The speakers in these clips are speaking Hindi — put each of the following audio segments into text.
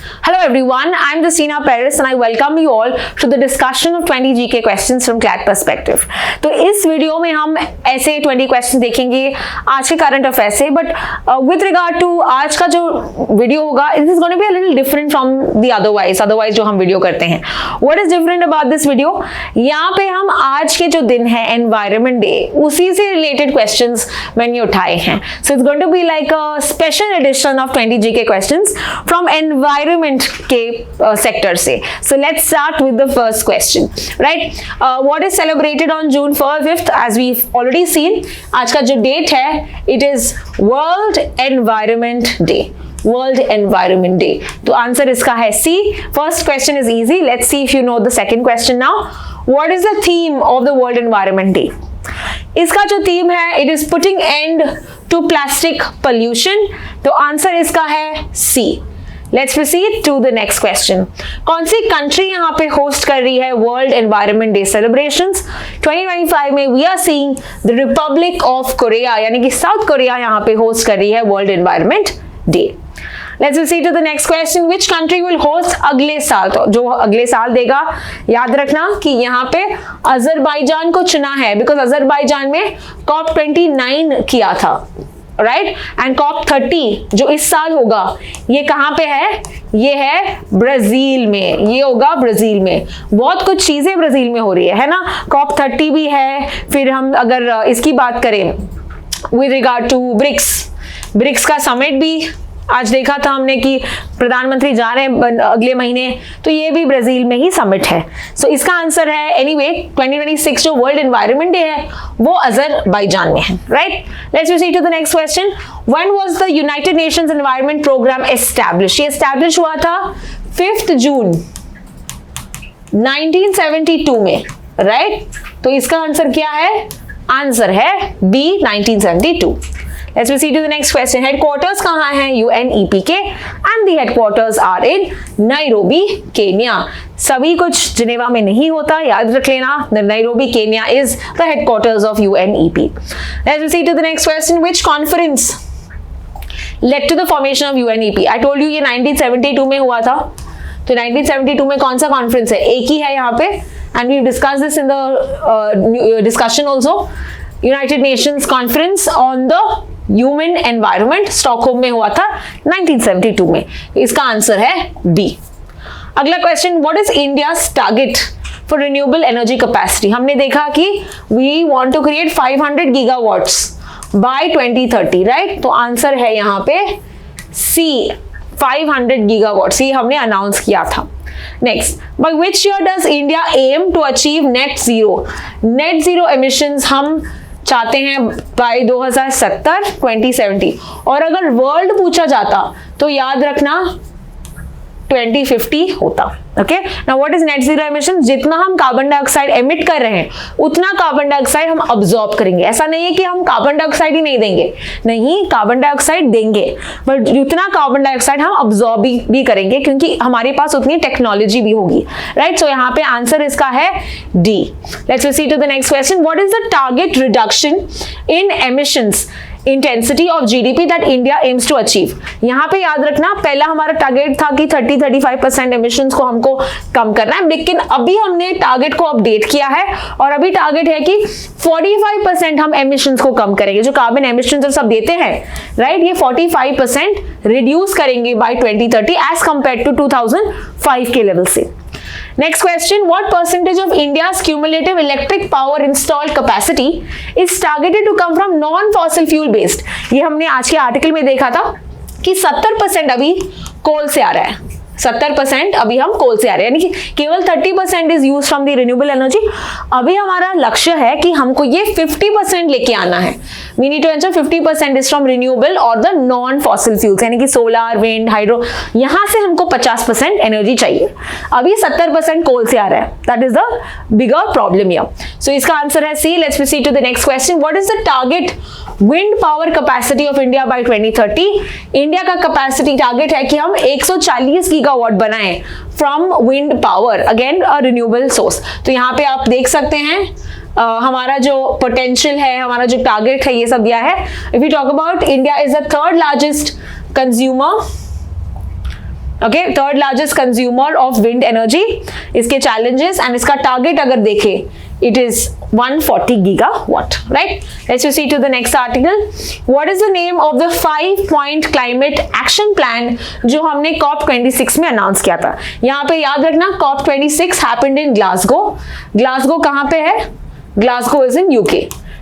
Hello everyone, I am Justina Paris and I welcome you all to the discussion of 20 GK questions from CLAT perspective. तो इस वीडियो में हम ऐसे 20 क्वेश्चन देखेंगे आज के करंट अफेयर से, बट विद रिगार्ड टू आज का जो वीडियो होगा, it is going to be a little different from the otherwise जो हम वीडियो करते हैं. What is different about this video? यहाँ पे हम आज के जो दिन है एनवायरमेंट डे, उसी से रिलेटेड क्वेश्चंस मैंने उठाए हैं. So it's going to be like a special edition of 20 GK questions from environment के सेक्टर से. So let's start with the first question. Right, what is celebrated on June 5th? As we already seen, आज का जो डेट है it is world environment day. World environment day. तो आंसर इसका है C. First question is easy. Let's see if you know the second question now. What is the theme of the world environment day? इसका जो थीम है it is putting end to plastic pollution. तो आंसर इसका है सी. Let's proceed to the next question. कौन सी कंट्री यहाँ पे होस्ट कर रही है वर्ल्ड एनवायरमेंट डे सेलिब्रेशंस? 2025 में we are seeing the republic of Korea, यानी कि साउथ कोरिया यहाँ पे होस्ट कर रही है world environment day. Let's proceed to the next question. Which country will host अगले साल? तो जो अगले साल देगा, याद रखना कि यहाँ पे अजरबैजान को चुना है, बिकॉज अजरबैजान में COP29 किया था. राइट, एंड COP30 जो इस साल होगा ये कहाँ पे है? ये है ब्राजील में. ये होगा ब्राजील में. बहुत कुछ चीजें ब्राजील में हो रही है ना. COP30 भी है. फिर हम अगर इसकी बात करें विद रिगार्ड टू ब्रिक्स का समिट भी आज देखा था हमने कि प्रधानमंत्री जा रहे हैं अगले महीने, तो ये भी ब्राजील में ही समिट है. सो इसका आंसर है एनीवे 2026 जो वर्ल्ड एनवायरमेंट डे है वो अजरबैजान में है. Right, let's proceed to the next question. When was the United Nations Environment Programme establish? ये एस्टैब्लिश हुआ था 5 जून 1972 में. राइट, तो इसका आंसर क्या है? आंसर है B 1972. Let's proceed to the next question. Headquarters कहाँ हैं UNEP के? And the headquarters are in Nairobi, Kenya. सभी कुछ जिनेवा में नहीं होता, याद रख लेना. Nairobi, Kenya is the headquarters of UNEP. Let's proceed to the next question. Which conference led to the formation of UNEP? I told you ये 1972 में हुआ था. तो 1972 में कौन सा कॉन्फ्रेंस है? एक ही है यहाँ पे, and we discussed this in the discussion also. United Nations Conference on the human environment Stockholm में हुआ था 1972 में. इसका आंसर है बी. अगला question, what is India's target for renewable energy capacity? हमने देखा कि we want to create 500 gigawatts by 2030. Right, तो आंसर है यहाँ पे सी 500 गीगावाट्स. ये हमने अनाउंस किया था. Next, by which year does India aim to achieve net zero? Net zero emissions हम चाहते हैं बाय 2070. और अगर वर्ल्ड पूछा जाता तो याद रखना 2050 होता. Okay, now what is net zero emission? जितना हम कार्बन डाइऑक्साइड एमिट कर रहे हैं उतना कार्बन डाइऑक्साइड हम अब्सॉर्ब करेंगे. ऐसा नहीं है कि हम कार्बन डाइऑक्साइड ही नहीं देंगे, नहीं, कार्बन डाइऑक्साइड देंगे, बट जितना कार्बन डाइऑक्साइड हम अब्सॉर्ब भी करेंगे, क्योंकि हमारे पास उतनी टेक्नोलॉजी भी होगी. राइट, सो यहाँ पे आंसर इसका है D. Let's proceed to the next question. What is the target reduction in emissions intensity of GDP that India aims to achieve? यहाँ पे याद रखना, पहला हमारा टारगेट था कि 30-35% एमिशंस को हमको कम करना है, लेकिन अभी हमने टारगेट को अपडेट किया है और अभी टारगेट है कि 45% हम एमिशंस को कम करेंगे. जो कार्बन एमिशंस सब देते हैं, राइट, ये 45% रिड्यूस करेंगे बाय 2030 एज कंपेयर टू 2005 के लेवल से. Next question, what percentage of India's cumulative electric power installed capacity is targeted to come from non-fossil fuel based? ये हमने आज के आर्टिकल में देखा था कि 70% अभी कोल से आ रहा है. 70% अभी हम कोल से आ रहे हैं, यानी कि केवल 30% is use from the renewable energy. अभी हमारा लक्ष्य है कि हमको ये 50% लेके आना है. We need to answer 50% is from renewable और द नॉन फॉसिल फ्यूल्स, यानी कि सोलर, विंड, हाइड्रो. यहां से हमको 50% एनर्जी चाहिए. अभी 70% कोल से आ रहा है. That is the bigger problem here. So इसका आंसर है C. Let's proceed to the next question. What is the target wind power capacity of India by 2030? India का कैपेसिटी टारगेट है कि हम 140 गीगावाट बनाएं from wind power, again a renewable source. तो यहाँ पे आप देख सकते हैं हमारा जो पोटेंशियल है, हमारा जो टारगेट है, ये सब दिया है. If you talk about, India is the third largest consumer okay, third largest consumer of wind energy, इसके चैलेंजेस एंड इसका टारगेट अगर देखें it is 140 gigawatt, right? Let's proceed to the next article. What is the name of the 5-point climate action plan जो हमने COP26 में अनाउंस किया था? यहाँ पे याद रखना COP26 happened in Glasgow. Glasgow कहाँ पे है? Glasgow is in UK.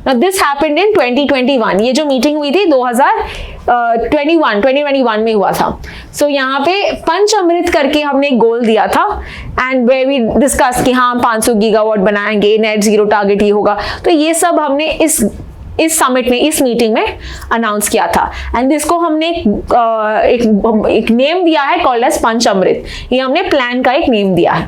Now this happened in 2021. ये जो मीटिंग हुई थी 2021 में हुआ था. So यहाँ पे पंच अमृत करके हमने एक गोल दिया था एंड वे वी डिस्कस कि हाँ 500 गीगावाट बनाएंगे, नेट जीरो टारगेट ये होगा. तो ये सब हमने इस समिट में, इस मीटिंग में अनाउंस किया था एंड इसको हमने एक नेम दिया है कॉल्ड एज पंच अमृत. ये हमने प्लान का एक नेम दिया है.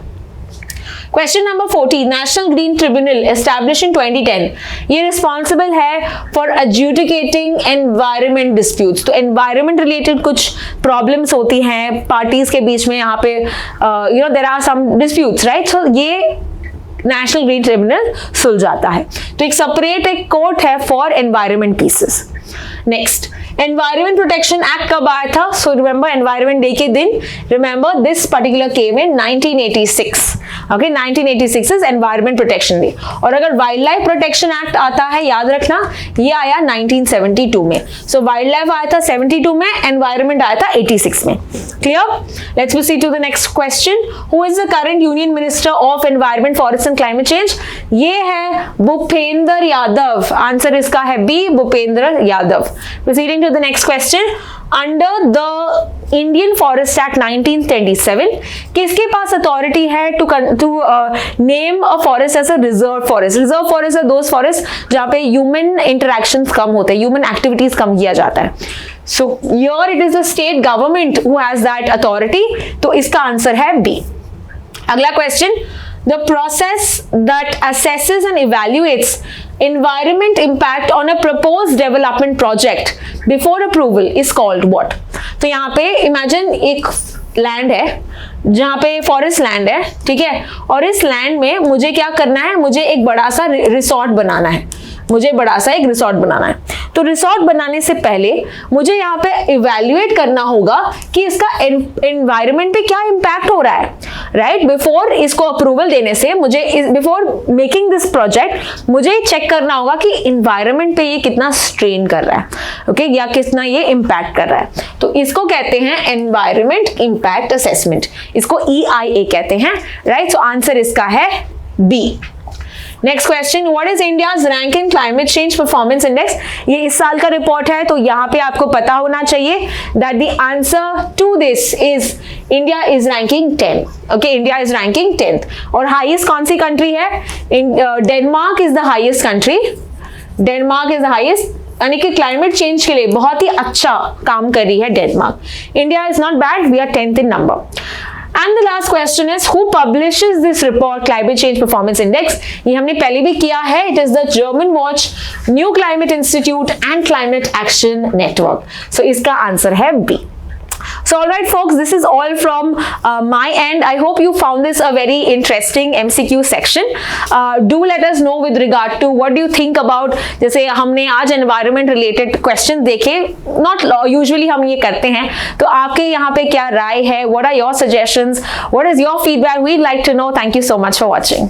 Question number 14, national green tribunal establish in 2010. ये रिस्पॉन्सिबल है फॉर एडजुडिकेटिंग एनवायरमेंट डिस्प्यूट्स. तो एनवायरमेंट रिलेटेड कुछ प्रॉब्लम्स होती हैं पार्टीज के बीच में, यहाँ पे there are some disputes, right? So ये नेशनल ग्रीन ट्रिब्यूनल सुलझाता है. तो एक सेपरेट एक कोर्ट है for environment pieces. Next, environment protection act कब आया था? सो रिमेंबर एनवायरमेंट डे के दिन, remember this particular came in 1986. Okay, 1986 is environment protection day. और अगर वाइल्ड लाइफ प्रोटेक्शन एक्ट आता है, याद रखना ये आया 1972 में. सो वाइल्ड लाइफ आया था 72 में, एनवायरमेंट आया था 86 में. Clear? Let's proceed to the next question. Who is the current union minister of environment, forest and climate change? ये है भूपेंद्र यादव. आंसर इसका है B, Bhupender Yadav. Proceeding to the next question. Under the Indian Forest Act 1927 किसके पास अथॉरिटी है to name a forest as a reserve forest? Reserve forest are those forest जहां पे ह्यूमन इंटरैक्शंस कम होते हैं, ह्यूमन एक्टिविटीज कम किया जाता है. So here it is the state government who has that authority. तो इसका आंसर है बी. अगला question. The process that assesses and evaluates environment impact on a proposed development project before approval is called what? तो यहाँ पे imagine एक लैंड है जहाँ पे फॉरेस्ट लैंड है, ठीक है, और इस लैंड में मुझे क्या करना है? मुझे एक बड़ा सा रिसोर्ट बनाना है. मुझे बड़ा सा एक रिसोर्ट बनाना है. तो रिसोर्ट बनाने से पहले मुझे यहाँ पे इवैल्यूएट करना होगा कि इसका एनवायरनमेंट पे क्या इम्पैक्ट हो रहा है, राइट? बिफोर इसको अप्रूवल देने से मुझे, बिफोर मेकिंग दिस प्रोजेक्ट, मुझे चेक करना होगा कि एनवायरनमेंट पे ये कितना स्ट्रेन कर रहा है, ओके, या कितना ये इम्पैक्ट कर रहा है. तो इसको कहते हैं एनवायरनमेंट इम्पैक्ट असेसमेंट. इसको EIA कहते हैं, राइट? सो आंसर इसका है B. Next question. What is India's rank in climate change performance index? ये इस साल का रिपोर्ट है, तो यहाँ पे आपको पता होना चाहिए that the answer to this is India is ranking 10. Okay, India is ranking 10th. और हाईएस्ट कौन सी कंट्री है? Denmark is the highest country. Denmark is the highest, यानी कि क्लाइमेट चेंज के लिए बहुत ही अच्छा काम कर रही है Denmark. India is not bad, we are 10th in number. And the last question is who publishes this report, Climate Change Performance Index? ये हमने पहले भी किया है. It is the German Watch, New Climate Institute and Climate Action Network. So इसका आंसर है B. So all right folks, this is all from my end. I hope you found this a very interesting MCQ section. Do let us know with regard to what do you think about, जैसे हमने आज environment related questions देखे, not usually हम ये करते हैं, तो आपके यहाँ पे क्या राय है? What are your suggestions? What is your feedback? We'd like to know. Thank you so much for watching.